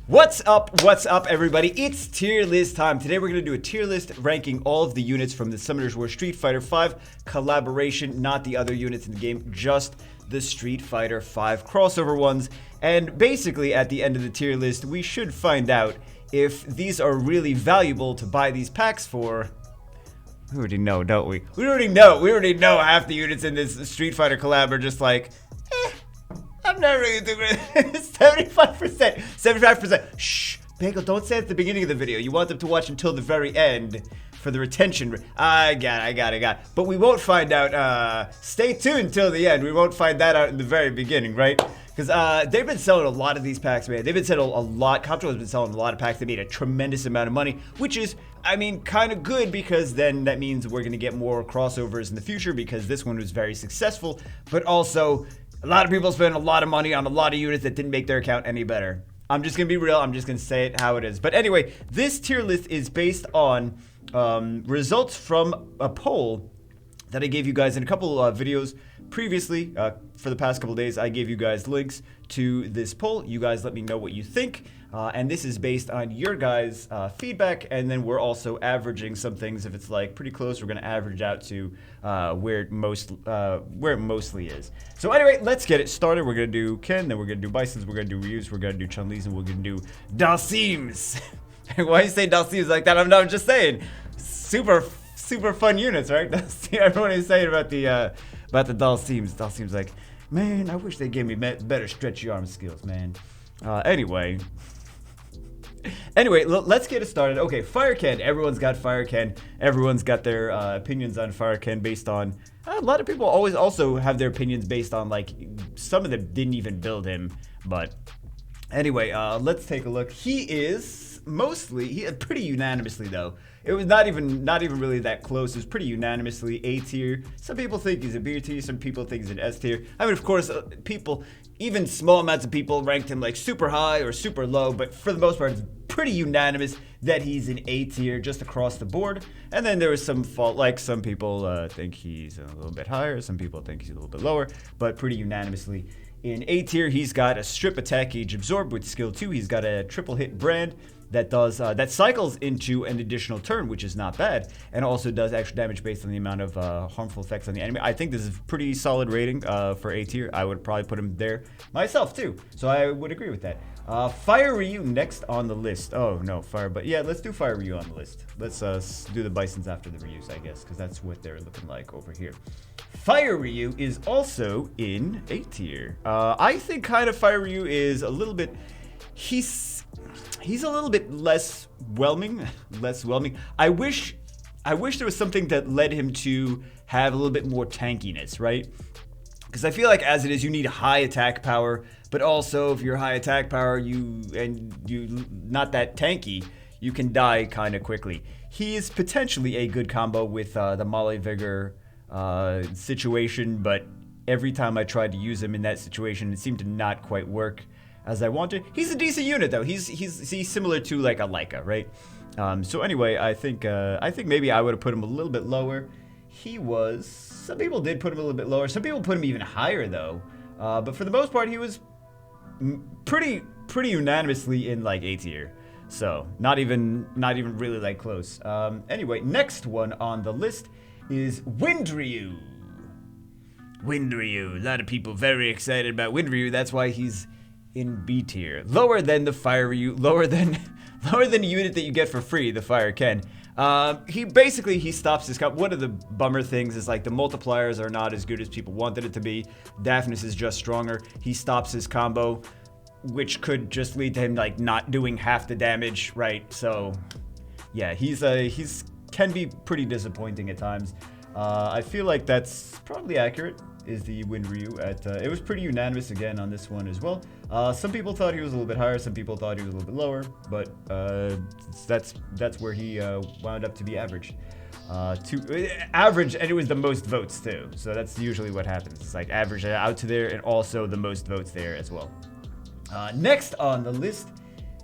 What's up, everybody? It's tier list time. Today we're going to do a tier list ranking all of the units from the Summoners War Street Fighter V collaboration, not the other units in the game, just the Street Fighter V crossover ones. And basically, at the end of the tier list, we should find out if these are really valuable to buy these packs for. We already know, don't we? We already know half the units in this Street Fighter collab are just like, I'm not really doing it. 75%. 75%. Shh. Bagel, don't say it at the beginning of the video. You want them to watch until the very end for the retention. I got it. But we won't find out. Stay tuned till the end. We won't find that out in the very beginning, right? Because they've been selling a lot of these packs, man. They've been selling a lot. Compton has been selling a lot of packs. They made a tremendous amount of money, which is, I mean, kind of good because then that means we're going to get more crossovers in the future because this one was very successful. But also, a lot of people spend a lot of money on a lot of units that didn't make their account any better. I'm just going to be real. I'm just going to say it how it is. But anyway, this tier list is based on results from a poll that I gave you guys in a couple of videos previously. For the past couple of days, I gave you guys links to this poll. You guys let me know what you think. And this is based on your guys' feedback. And then we're also averaging some things. If it's like pretty close, we're going to average out to where it mostly is. So anyway, let's get it started. We're going to do Ken, then we're going to do Bisons, we're going to do Ryus, we're going to do Chun-Li's, and we're going to do Dhalsims. Why you say Dhalsims like that? I'm just saying. Super fun units, right? Everyone is saying about the Dhalsims. Dhalsims like, man, I wish they gave me better stretchy arm skills, man. Anyway, let's get it started. Okay, Fire Ken. Everyone's got Fire Ken. Everyone's got their opinions on Fire Ken based on. A lot of people always also have their opinions based on, like, some of them didn't even build him. But anyway, let's take a look. He is pretty unanimously though. It was not even really that close. It was pretty unanimously A tier. Some people think he's a B tier. Some people think he's an S tier. I mean, of course, even small amounts of people ranked him like super high or super low. But for the most part, it's pretty unanimous that he's an A tier just across the board. And then there was some fault. Like some people think he's a little bit higher. Some people think he's a little bit lower. But pretty unanimously in A tier, he's got a strip attack gauge absorb with skill 2. He's got a triple hit brand that does that cycles into an additional turn, which is not bad, and also does extra damage based on the amount of harmful effects on the enemy. I think this is a pretty solid rating for A tier. I would probably put him there myself too, so I would agree with that. Fire Ryu next on the list. Oh no, but yeah, let's do Fire Ryu on the list. Let's do the Bisons after the Ryus, I guess, because that's what they're looking like over here. Fire Ryu is also in A tier. I think kind of Fire Ryu is a little bit. He's a little bit less whelming. I wish there was something that led him to have a little bit more tankiness, right? Because I feel like as it is, you need high attack power, but also if you're high attack power, you not that tanky, you can die kind of quickly. He is potentially a good combo with the Molly Vigor situation, but every time I tried to use him in that situation, it seemed to not quite work as I wanted. He's a decent unit though. He's similar to like a Leica, right? So anyway, I think maybe I would have put him a little bit lower. Some people did put him a little bit lower. Some people put him even higher though. But for the most part, he was pretty unanimously in like A tier. So not even really like close. Anyway, next one on the list is Wind Ryu. Wind Ryu. A lot of people very excited about Wind Ryu. That's why he's in B tier, lower than the Fire Ryu, lower than a unit that you get for free, the Fire Ken. He stops his combo. One of the bummer things is like the multipliers are not as good as people wanted it to be. Daphnis is just stronger. He stops his combo, which could just lead to him like not doing half the damage, right? So yeah, he's can be pretty disappointing at times. I feel like that's probably accurate. Is the Wind Ryu it was pretty unanimous again on this one as well. Some people thought he was a little bit higher, some people thought he was a little bit lower, but that's where he wound up to be averaged. Average, and it was the most votes too. So that's usually what happens. It's like average out to there, and also the most votes there as well. Next on the list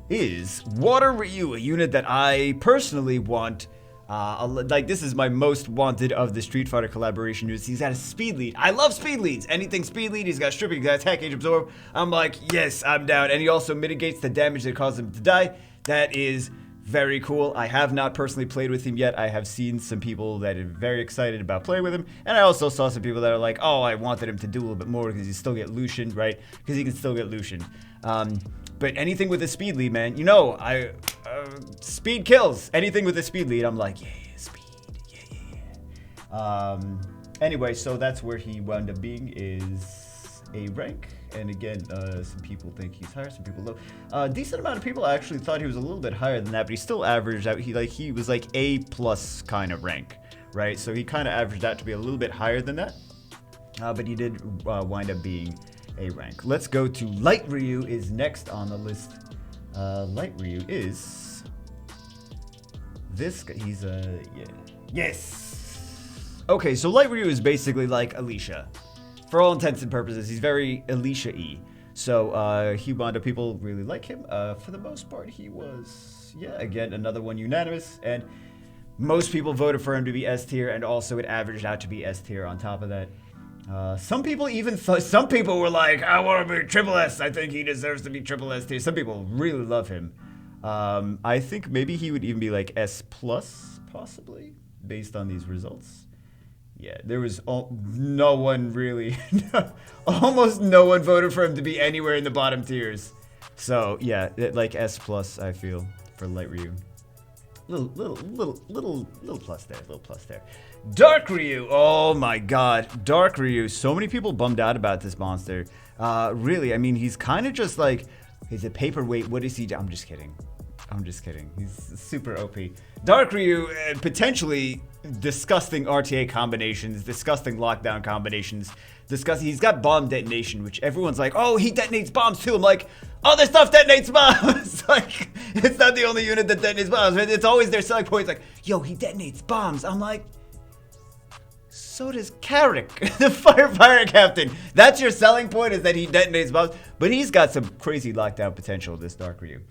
is Water Ryu, a unit that I personally want Like, this is my most wanted of the Street Fighter collaboration news. He's got a speed lead. I love speed leads. Anything speed lead. He's got stripping, he's got attack, age absorb. I'm like, yes, I'm down. And he also mitigates the damage that causes him to die. That is very cool. I have not personally played with him yet. I have seen some people that are very excited about playing with him. And I also saw some people that are like, oh, I wanted him to do a little bit more because you still get Lucian, right? Because he can still get Lucian. But anything with a speed lead, man, you know, speed kills. Anything with a speed lead, I'm like, yeah, speed, yeah. Anyway, so that's where he wound up being, is A rank. And again, some people think he's higher, some people low. Decent amount of people actually thought he was a little bit higher than that, but he still averaged out. He was like A plus kind of rank, right? So he kind of averaged out to be a little bit higher than that. But he did wind up being A rank. Let's go to Light Ryu is next on the list. Light Ryu is this guy. He's yeah. Yes. Okay, so Light Ryu is basically like Alicia. For all intents and purposes, he's very Alicia-y. So he wound up, people really like him. For the most part, he was, yeah, again, another one unanimous. And most people voted for him to be S tier, and also it averaged out to be S tier on top of that. Some people even thought, some people were like, I want to be triple S. I think he deserves to be triple S tier. Some people really love him. I think maybe he would even be like S plus, possibly, based on these results. Yeah, there was no one really, almost no one voted for him to be anywhere in the bottom tiers. So yeah, like S plus, I feel, for Light Ryu. Little plus there, little plus there. Dark Ryu, oh my god, Dark Ryu. So many people bummed out about this monster. Really, I mean, he's kind of just like, he's a paperweight. What is he? I'm just kidding. I'm just kidding. He's super OP. Dark Ryu, potentially disgusting RTA combinations, disgusting lockdown combinations, disgusting. He's got bomb detonation, which everyone's like, oh, he detonates bombs too. I'm like, other stuff detonates bombs. Like, it's not the only unit that detonates bombs. It's always their selling point. It's like, yo, he detonates bombs. I'm like, so does Carrick, the fire captain. That's your selling point, is that he detonates bombs. But he's got some crazy lockdown potential, this Dark Ryu.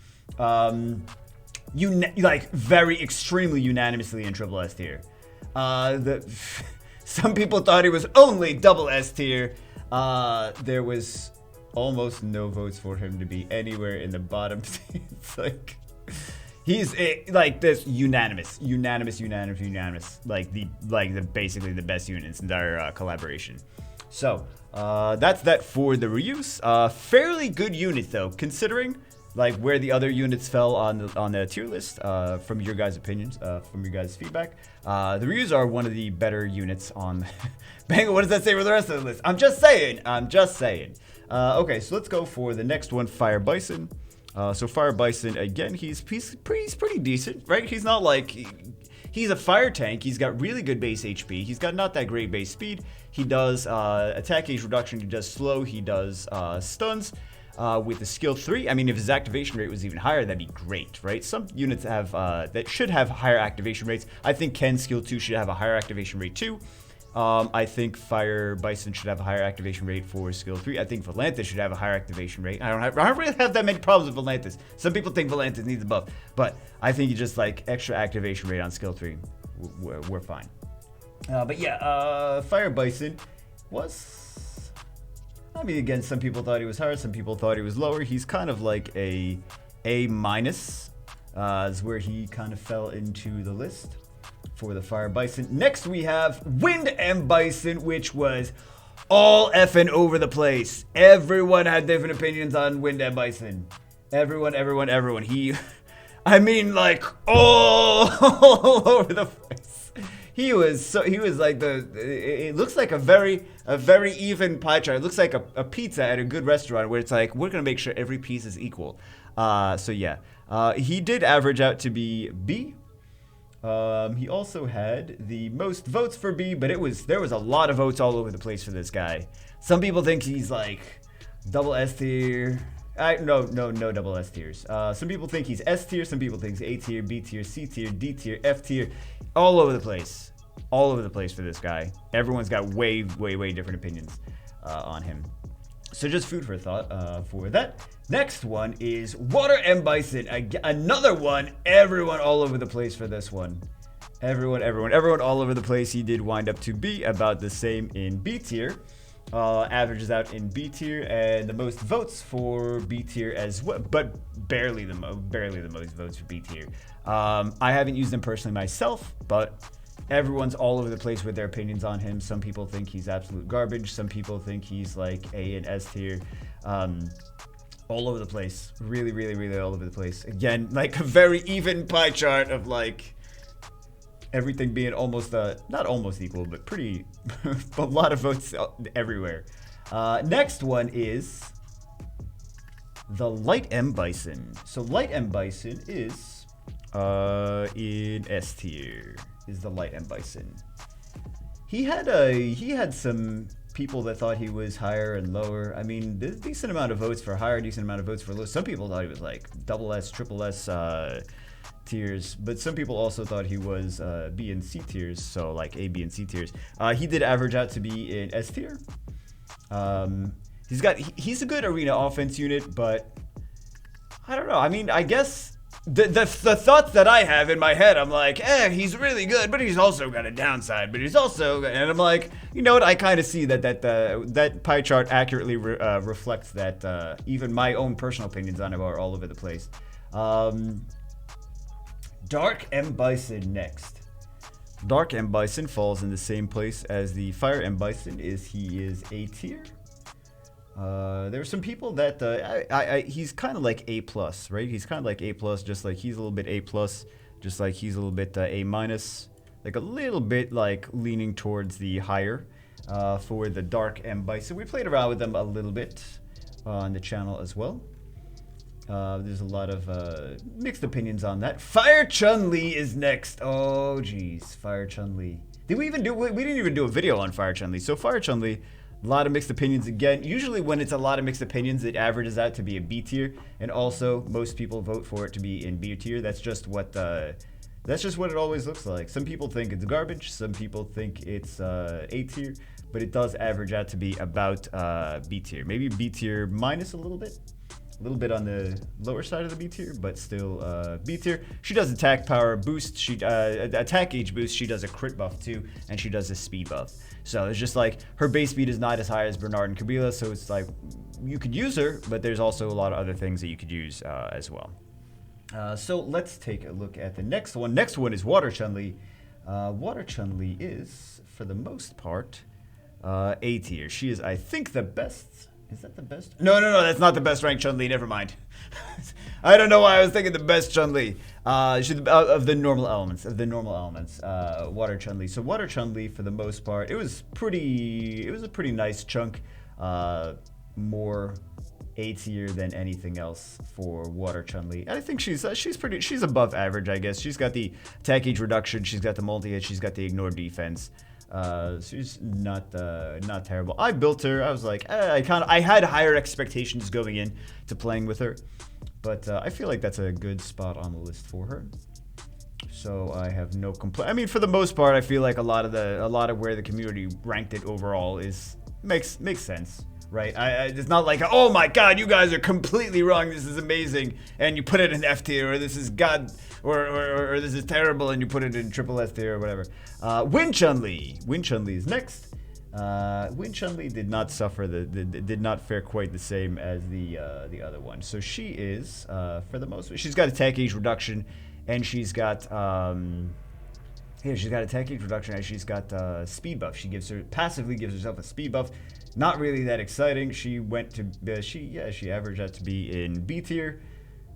Like very extremely unanimously in triple S tier. Some people thought he was only double S tier. There was almost no votes for him to be anywhere in the bottom. It's like he's like this unanimous. Like the basically the best unit in this entire collaboration. So that's that for the Ryus. Fairly good unit though, considering like where the other units fell on the tier list, from your guys' opinions, from your guys' feedback. The Ryus are one of the better units on Bang, what does that say for the rest of the list? I'm just saying. Okay, so let's go for the next one, Fire Bison. So Fire Bison, again, he's pretty decent, right? He's not like, he's a fire tank. He's got really good base HP. He's got not that great base speed. He does attack age reduction. He does slow. He does stuns. With the skill 3, I mean, if his activation rate was even higher, that'd be great, right? Some units have that should have higher activation rates. I think Ken's skill 2 should have a higher activation rate too. I think Fire Bison should have a higher activation rate for skill 3. I think Volantis should have a higher activation rate. I don't really have that many problems with Volantis. Some people think Volantis needs a buff, but I think you just like extra activation rate on skill 3. We're fine. But yeah, Fire Bison was, I mean, again, some people thought he was higher, some people thought he was lower. He's kind of like A minus, is where he kind of fell into the list for the Fire Bison. Next we have Wind Bison, which was all effing over the place. Everyone had different opinions on Wind Bison. Everyone. I mean, like all over the place. He was like it looks like a very even pie chart. It looks like a pizza at a good restaurant where it's like, we're going to make sure every piece is equal. So yeah, he did average out to be B. He also had the most votes for B, but there was a lot of votes all over the place for this guy. Some people think he's like double S tier. No double S tiers. Some people think he's S tier, some people think he's A tier, B tier, C tier, D tier, F tier. All over the place. All over the place for this guy. Everyone's got way different opinions on him. So just food for thought for that. Next one is Water Bison. Another one. Everyone all over the place for this one. Everyone all over the place. He did wind up to be about the same in B tier. Averages out in B tier, and the most votes for B tier as well, but barely the most votes for B tier. I haven't used him personally myself, but everyone's all over the place with their opinions on him. Some people think he's absolute garbage. Some people think he's like A and S tier. All over the place. Really all over the place. Again, like a very even pie chart of like everything being almost, not almost equal, but pretty, a lot of votes everywhere. Next one is the Light Bison. So Light Bison is in S tier. Is the Light Bison. He had some people that thought he was higher and lower. I mean, there's a decent amount of votes for higher, decent amount of votes for low. Some people thought he was like double S, triple S tiers, but some people also thought he was B and C tiers, so like A, B, and C tiers. He did average out to be in S tier. He's a good arena offense unit, but I don't know. I mean, I guess the thoughts that I have in my head, I'm like, he's really good, but he's also got a downside, but he's also, and I'm like, you know what? I kind of see that pie chart accurately reflects that. Even my own personal opinions on him are all over the place. Dark Bison next. Dark Bison falls in the same place as the Fire Bison. He is A tier. There are some people that he's kind of like A plus, right? He's kind of like A plus, just like he's a little bit A plus, just like he's a little bit A minus, like a little bit like leaning towards the higher for the Dark Bison. We played around with them a little bit on the channel as well. There's a lot of mixed opinions on that. Fire Chun-Li is next. Oh, geez. Fire Chun-Li. We didn't even do a video on Fire Chun-Li. So Fire Chun-Li, a lot of mixed opinions again. Usually when it's a lot of mixed opinions, it averages out to be a B tier. And also, most people vote for it to be in B tier. That's just what it always looks like. Some people think it's garbage. Some people think it's A tier. But it does average out to be about B tier. Maybe B tier minus a little bit. A little bit on the lower side of the B tier, but still B tier. She does attack power boost. She attack gauge boost. She does a crit buff too, and she does a speed buff. So it's just like her base speed is not as high as Bernard and Kabila, so it's like you could use her, but there's also a lot of other things that you could use as well. So let's take a look at the next one. Next one is Water Chun-Li. Water Chun-Li is, for the most part, A tier. She is, I think, the best. Is that the best? No, that's not the best ranked Chun-Li. Never mind. I don't know why I was thinking the best Chun-Li. She's of the normal elements. Water Chun-Li. So Water Chun-Li, for the most part, it was a pretty nice chunk. More A tier than anything else for Water Chun-Li. I think she's above average, I guess. She's got the attack gauge reduction. She's got the multi-hit. She's got the ignore defense. She's not terrible. I built her. I was like, I had higher expectations going in to playing with her, but I feel like that's a good spot on the list for her. So I have no complaint. I mean, for the most part, I feel like a lot of where the community ranked it overall makes sense, right? It's not like, oh my God, you guys are completely wrong. This is amazing, and you put it in F tier, or this is God. Or this is terrible, and you put it in triple S tier or whatever. Wind Chun-Li. Wind Chun-Li is next. Wind Chun-Li did not suffer did not fare quite the same as the other one. So she is, for the most part, she's got attack gauge reduction, and she's got she's got attack gauge reduction, and she's got speed buff. She passively gives herself a speed buff. Not really that exciting. She went to she averaged out to be in B tier.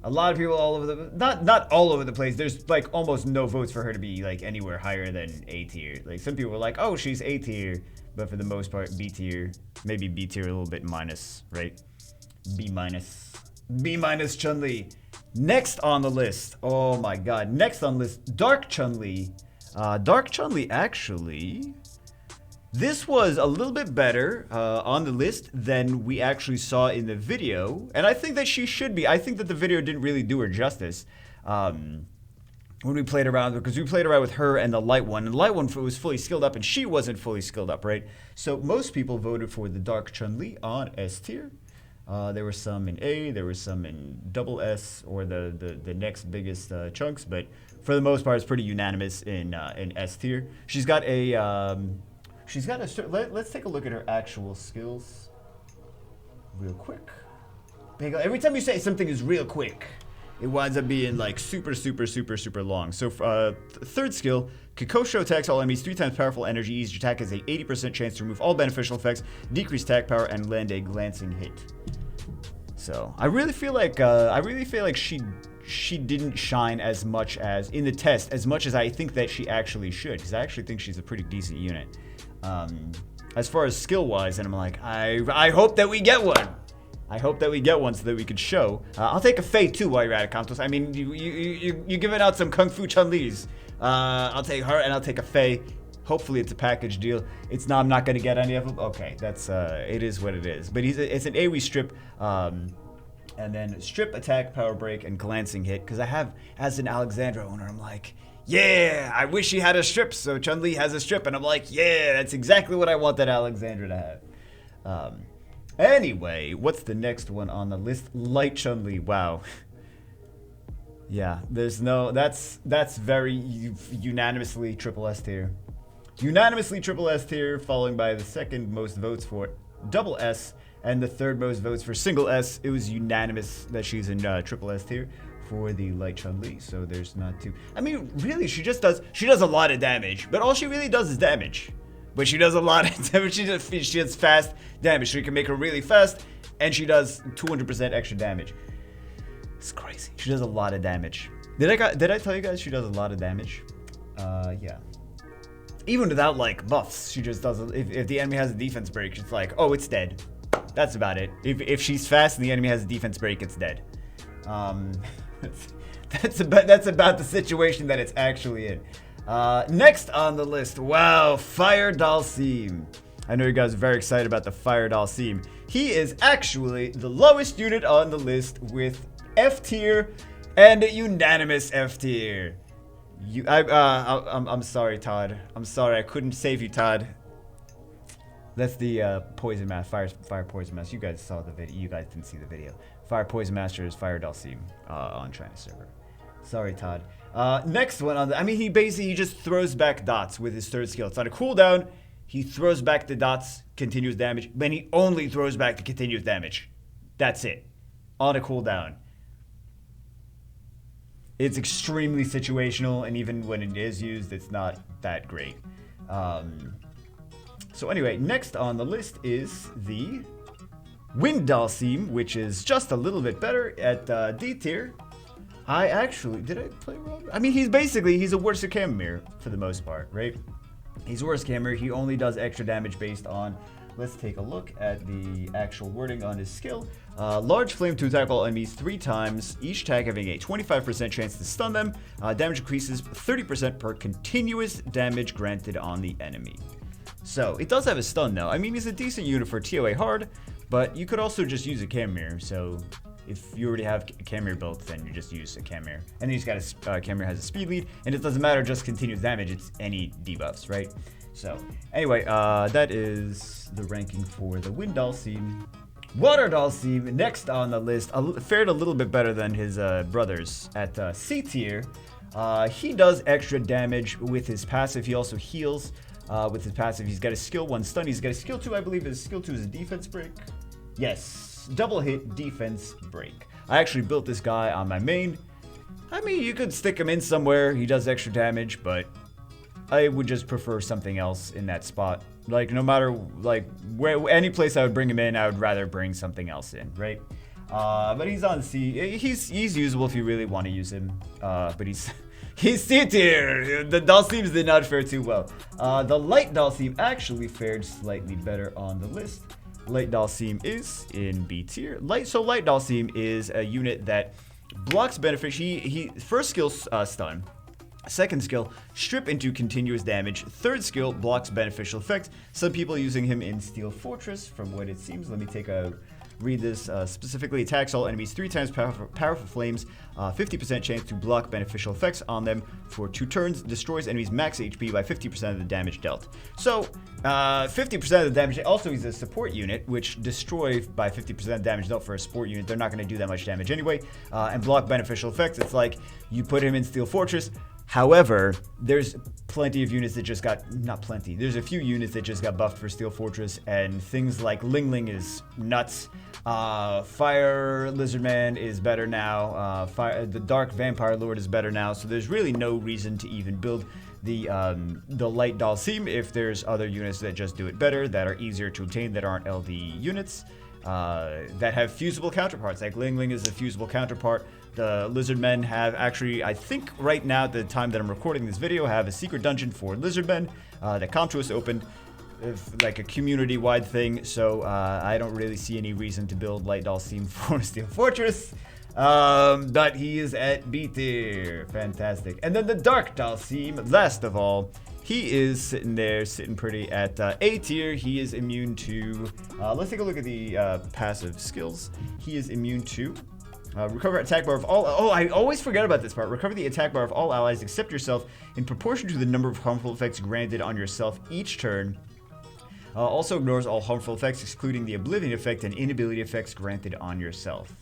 A lot of people all over not all over the place. There's like almost no votes for her to be like anywhere higher than A tier. Like some people were like, oh, she's A tier, but for the most part, B tier, maybe B tier a little bit minus, right? B minus Chun-Li. Next on the list, oh my God, next on the list, Dark Chun-Li. Dark Chun-Li actually. This was a little bit better on the list than we actually saw in the video, and I think that she should be. I think that the video didn't really do her justice when we played around, because we played around with her and the light one, and the light one was fully skilled up, and she wasn't fully skilled up, right? So most people voted for the Dark Chun-Li on S tier. There were some in A, there was some in double S, or the next biggest chunks, but for the most part, it's pretty unanimous in S tier. She's got a let's take a look at her actual skills real quick. Every time you say something is real quick, it winds up being like super long. So third skill, Kikosho attacks all enemies 3 times powerful energy. Each attack has a 80% chance to remove all beneficial effects, decrease attack power, and land a glancing hit. So I really feel like she didn't shine as much as in the test, as much as I think that she actually should, because I actually think she's a pretty decent unit. As far as skill wise, and I'm like, I hope that we get one. I hope that we get one so that we could show. I'll take a Faye too while you're at it, Contos. I mean, you're giving out some Kung Fu Chun-Li's. I'll take her and I'll take a Faye. Hopefully it's a package deal. It's not. I'm not gonna get any of them. Okay, that's it is what it is. But it's an AoE strip, and then strip, attack, power break, and glancing hit. Because I have, as an Alexandra owner, I'm like, yeah, I wish she had a strip. So Chun-Li has a strip, and I'm like, yeah, that's exactly what I want that Alexandra to have. Anyway, what's the next one on the list? Light Chun-Li. Wow. Yeah, there's no. That's very unanimously triple S tier. Unanimously triple S tier, following by the second most votes for double S and the third most votes for single S. It was unanimous that she's in triple S tier for the Light Chun-Li. So there's not too. I mean, really, she does a lot of damage, but all she really does is damage. But she does a lot of damage. She does fast damage. So you can make her really fast, and she does 200% extra damage. It's crazy. She does a lot of damage. Did I tell you guys she does a lot of damage? Yeah. Even without like buffs, she just does. If the enemy has a defense break, it's like, oh, it's dead. That's about it. If she's fast and the enemy has a defense break, it's dead. That's about the situation that it's actually in. Next on the list, wow, Fire Dhalsim. I know you guys are very excited about the Fire Dhalsim. He is actually the lowest unit on the list with F tier and a unanimous F tier. I'm sorry, Todd. I'm sorry, I couldn't save you, Todd. That's the Poison Master, Fire Poison Master. You guys saw the video. You guys didn't see the video. Fire Poison Master is Fire Dhalsim on China server. Sorry, Todd. Next one on the, I mean, he just throws back dots with his third skill. It's on a cooldown. He throws back the dots, continuous damage. Then he only throws back the continuous damage. That's it. On a cooldown. It's extremely situational, and even when it is used, it's not that great. So anyway, next on the list is the Wind Dhalsim, which is just a little bit better at D tier. Did I play wrong? I mean, he's a worse Camomir for the most part, right? He's worse Camomir. He only does extra damage based on, let's take a look at the actual wording on his skill. Large flame to attack all enemies 3 times, each attack having a 25% chance to stun them. Damage increases 30% per continuous damage granted on the enemy. So, it does have a stun though. I mean, he's a decent unit for TOA hard, but you could also just use a Camomir, so if you already have a Camomir built, then you just use a Camomir. And then you just got a Camomir has a speed lead, and it doesn't matter just continuous damage, it's any debuffs, right? So, anyway, that is the ranking for the Wind Dhalsim. Water Dhalsim, next on the list, fared a little bit better than his brothers at C tier. He does extra damage with his passive. He also heals with his passive. He's got a skill 1 stun. He's got a skill 2, I believe his skill 2 is a defense break. Yes, double hit defense break. I actually built this guy on my main. I mean, you could stick him in somewhere. He does extra damage, but I would just prefer something else in that spot. Like, no matter, like, any place I would bring him in, I would rather bring something else in, right? But he's on C. He's usable if you really want to use him. But he's C tier. The Dhalsims did not fare too well. The Light Dhalsim actually fared slightly better on the list. Light Dhalsim is in B tier. Light Dhalsim is a unit that blocks benefit. He first skill stun. Second skill, strip into continuous damage. Third skill, blocks beneficial effects. Some people using him in Steel Fortress, from what it seems. Let me take a read this specifically. Attacks all enemies 3 times powerful flames, 50% chance to block beneficial effects on them for 2 turns, destroys enemies max HP by 50% of the damage dealt. So, 50% of the damage. Also, he's a support unit, which destroy by 50% of damage dealt for a support unit. They're not going to do that much damage anyway. And block beneficial effects. It's like you put him in Steel Fortress. However, there's plenty of units that just got, not plenty, there's a few units that just got buffed for Steel Fortress, and things like Ling is nuts. Fire Lizardman is better now. The Dark Vampire Lord is better now. So there's really no reason to even build the Light Dhalsim if there's other units that just do it better, that are easier to obtain, that aren't LD units, that have fusible counterparts. Like Ling is a fusible counterpart. The Lizardmen have actually, I think right now at the time that I'm recording this video, have a secret dungeon for Lizardmen that Comtuous opened, like a community-wide thing. So I don't really see any reason to build Light Dhalsim for Steel Fortress. But he is at B tier. Fantastic. And then the Dark Dhalsim, last of all, he is sitting there, sitting pretty at A tier. He is immune to, let's take a look at the passive skills. He is immune to recover attack bar of all. Oh, I always forget about this part. Recover the attack bar of all allies except yourself in proportion to the number of harmful effects granted on yourself each turn. Also ignores all harmful effects, excluding the Oblivion effect and inability effects granted on yourself.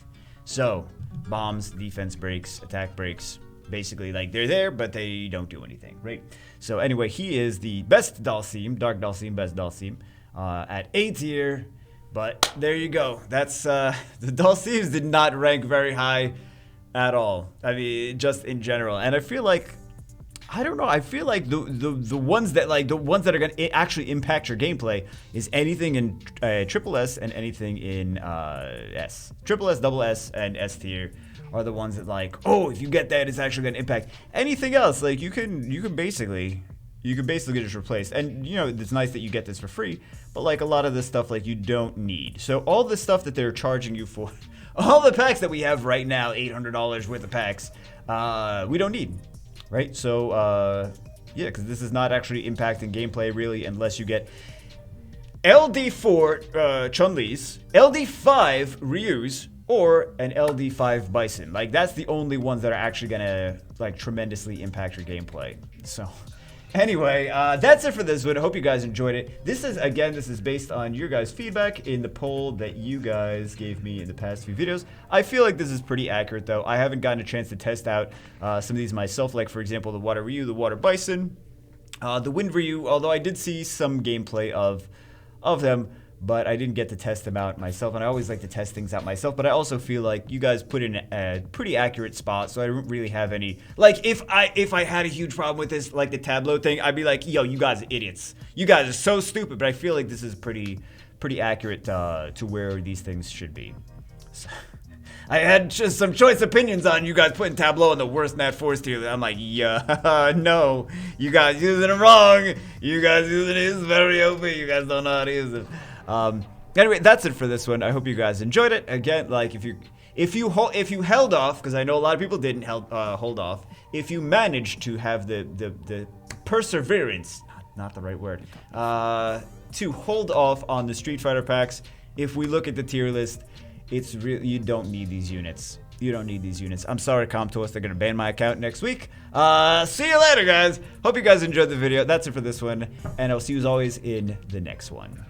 So, bombs, defense breaks, attack breaks, basically like they're there, but they don't do anything, right? So anyway, he is the best Dhalsim, Dark Dhalsim, best Dhalsim, at A tier. But there you go. That's the Dhalsims did not rank very high at all. I mean, just in general. And I feel like, I don't know. I feel like the ones that are gonna actually impact your gameplay is anything in triple S and anything in S. Triple S, double S, and S tier are the ones that like, oh, if you get that, it's actually gonna impact anything else. Like you can basically just replace. And you know, it's nice that you get this for free, but like a lot of this stuff, like you don't need. So all the stuff that they're charging you for, all the packs that we have right now, $800 worth of packs, we don't need, right? So yeah, because this is not actually impacting gameplay really, unless you get LD4 Chun-Li's, LD5 Ryu's, or an LD5 Bison. Like that's the only ones that are actually gonna like tremendously impact your gameplay. So anyway, that's it for this one. I hope you guys enjoyed it. This is based on your guys' feedback in the poll that you guys gave me in the past few videos. I feel like this is pretty accurate though. I haven't gotten a chance to test out some of these myself, like for example the Water Ryu, the Water Bison, the Wind Ryu, although I did see some gameplay of them, but I didn't get to test them out myself, and I always like to test things out myself. But I also feel like you guys put in a pretty accurate spot, so I don't really have any, like if I had a huge problem with this, like the tableau thing, I'd be like, yo, you guys are idiots. You guys are so stupid. But I feel like this is pretty accurate to where these things should be. So, I had just some choice opinions on you guys putting Tableau in the worst Nat Force tier. I'm like, yeah, no, you guys using it wrong. You guys using it is very OP. You guys don't know how to use it. Anyway, that's it for this one. I hope you guys enjoyed it. Again, like if you held off, because I know a lot of people didn't hold off. If you managed to have the perseverance, not the right word, to hold off on the Street Fighter packs. If we look at the tier list, it's really, you don't need these units. You don't need these units. I'm sorry, Comtuous, they're gonna ban my account next week. See you later, guys. Hope you guys enjoyed the video. That's it for this one, and I'll see you as always in the next one.